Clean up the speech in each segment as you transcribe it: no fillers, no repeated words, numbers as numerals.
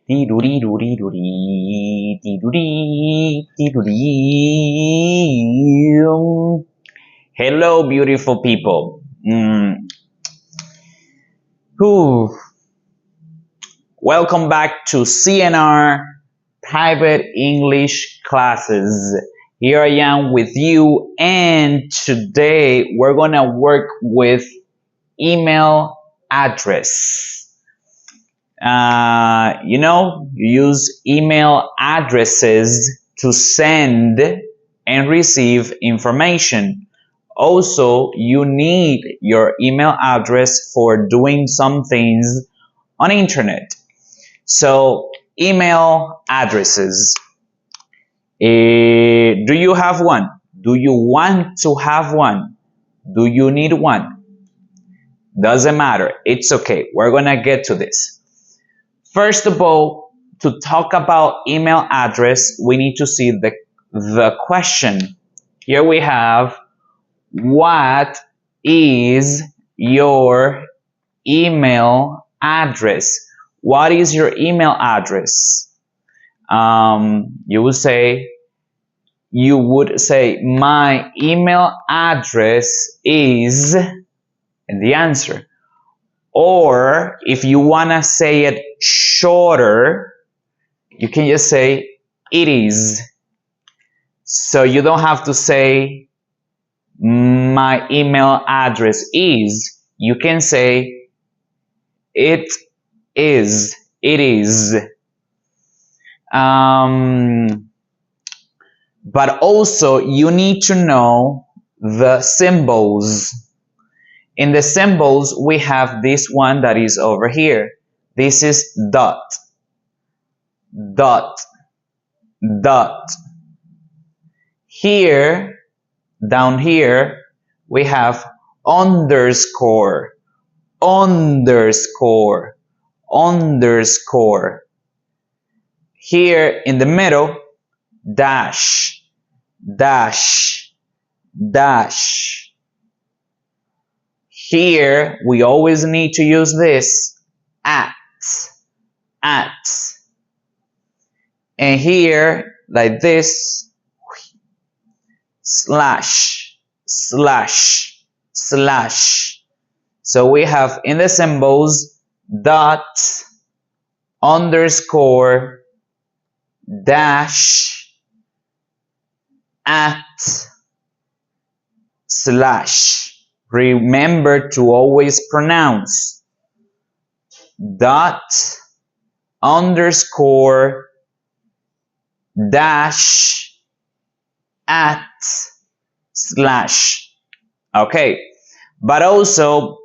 Hello, beautiful people. Whew. Welcome back to CNR Private English Classes. Here I am with you, and today we're going to work with email address. You use email addresses to send and receive information. Also, you need your email address for doing some things on internet. So, email addresses. Do you have one? Do you want to have one? Do you need one? Doesn't matter. It's okay. We're going to get to this. First of all, to talk about email address, we need to see the question. Here we have, what is your email address? What is your email address? You would say, my email address is, and the answer. Or if you want to say it shorter, you can just say it is. So you don't have to say my email address is. You can say it is. It is. But also you need to know the symbols. In the symbols, we have this one that is over here. This is dot, dot, dot. Here, down here, we have underscore, underscore, underscore. Here in the middle, dash, dash, dash. Here, we always need to use this, at. And here, like this, slash, slash, slash. So we have in the symbols, dot, underscore, dash, at, slash. Remember to always pronounce dot, underscore, dash, at, slash. Okay, but also,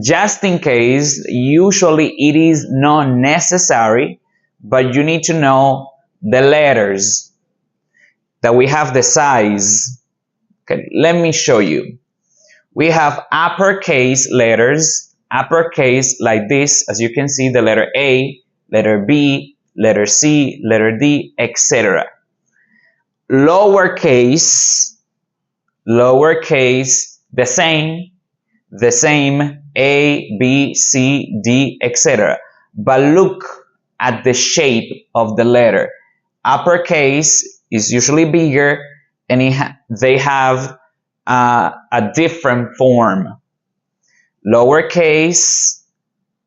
just in case, usually it is not necessary, but you need to know the letters, that we have the size. Okay, let me show you. We have uppercase letters, uppercase like this, as you can see, the letter A, letter B, letter C, letter D, etc. Lowercase, lowercase, the same, A, B, C, D, etc. But look at the shape of the letter. Uppercase is usually bigger, and they have a different form. Lowercase,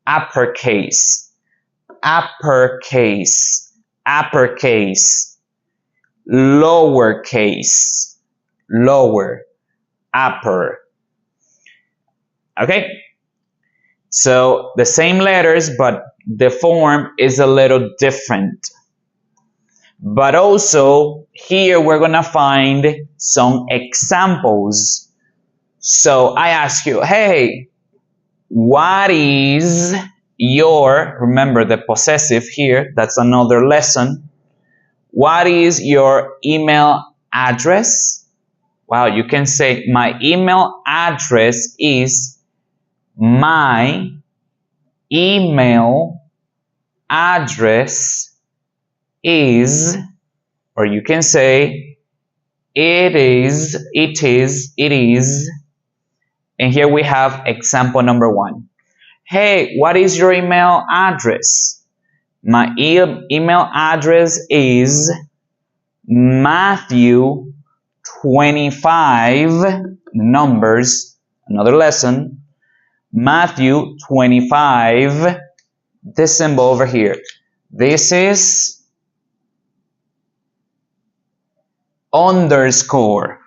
uppercase, uppercase, uppercase, lowercase, lower, upper. Okay? So the same letters, but the form is a little different. But also, here we're going to find some examples. So I ask you, hey, what is your, remember the possessive here, that's another lesson. What is your email address? Wow, you can say, my email address is, my email address is, or you can say, it is, and here we have example number 1. Hey, what is your email address? My email address is Matthew25, numbers, another lesson, Matthew25, this symbol over here. This is underscore.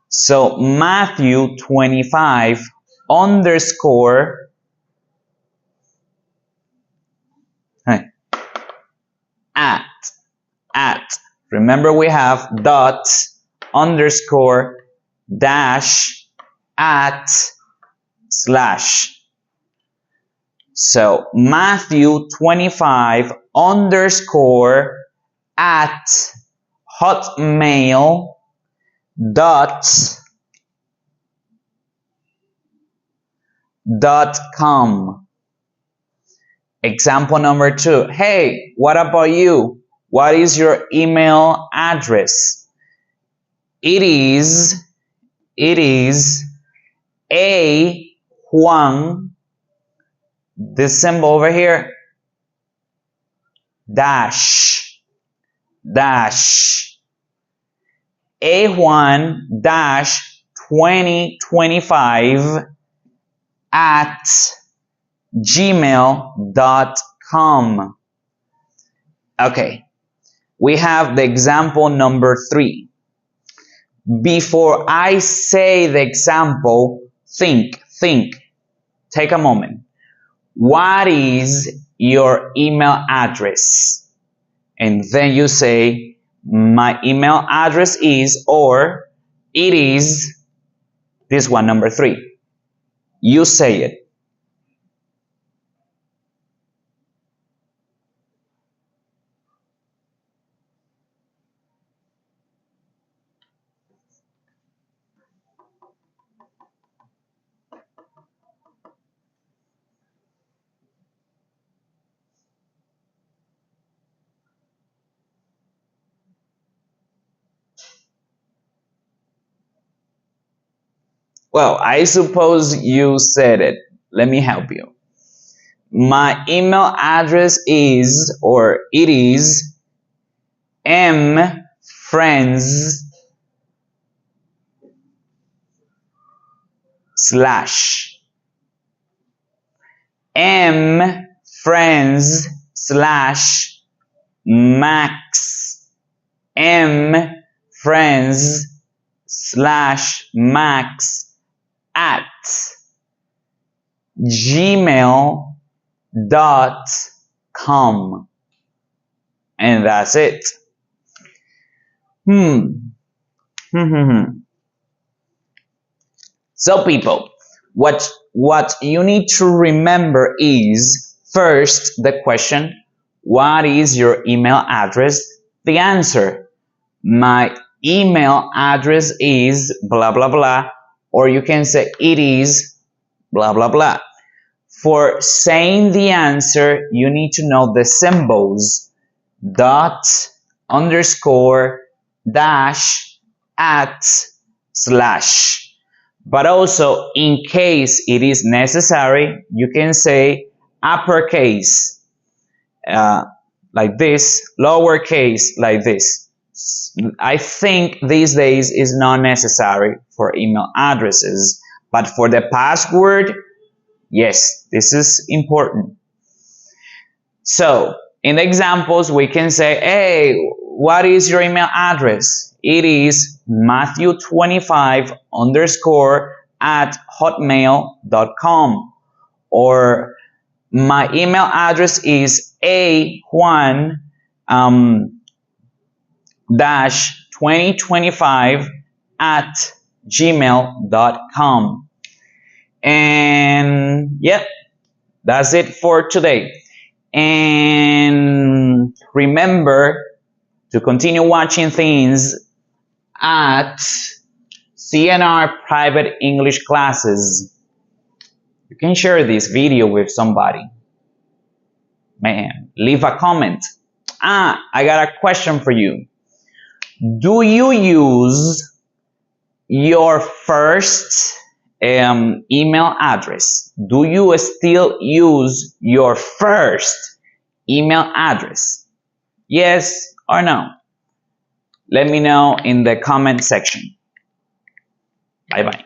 So Matthew25 underscore at. Remember we have dot, underscore, dash, at, slash. So Matthew25 underscore at hotmail dot com. Example number 2. Hey, what about you? What is your email address? It is a Juan, this symbol over here, dash, a Juan dash 2025 at gmail.com. Okay, we have the example number 3. Before I say the example, think. Take a moment. What is your email address? And then you say, my email address is, or it is, this one, number 3. You say it. Well, I suppose you said it. Let me help you. My email address is, or it is, mfriends slash mfriends slash max mfriends slash max at gmail.com, and that's it. So people, what you need to remember is, first, the question, what is your email address? The answer, my email address is blah blah blah, or you can say it is blah blah blah. For saying the answer, you need to know the symbols dot, underscore, dash, at, slash. But also, in case it is necessary, you can say uppercase like this, lowercase like this. I think these days is not necessary for email addresses, but for the password, yes, this is important. So in the examples, we can say, hey, what is your email address? It is Matthew25 underscore at hotmail.com, or my email address is a1 dash 2025 at gmail.com. And yep, that's it for today. And remember to continue watching things at CNR Private English Classes. You can share this video with somebody. Man, leave a comment. I got a question for you. Do you use your first email address? Do you still use your first email address? Yes or no? Let me know in the comment section. Bye bye.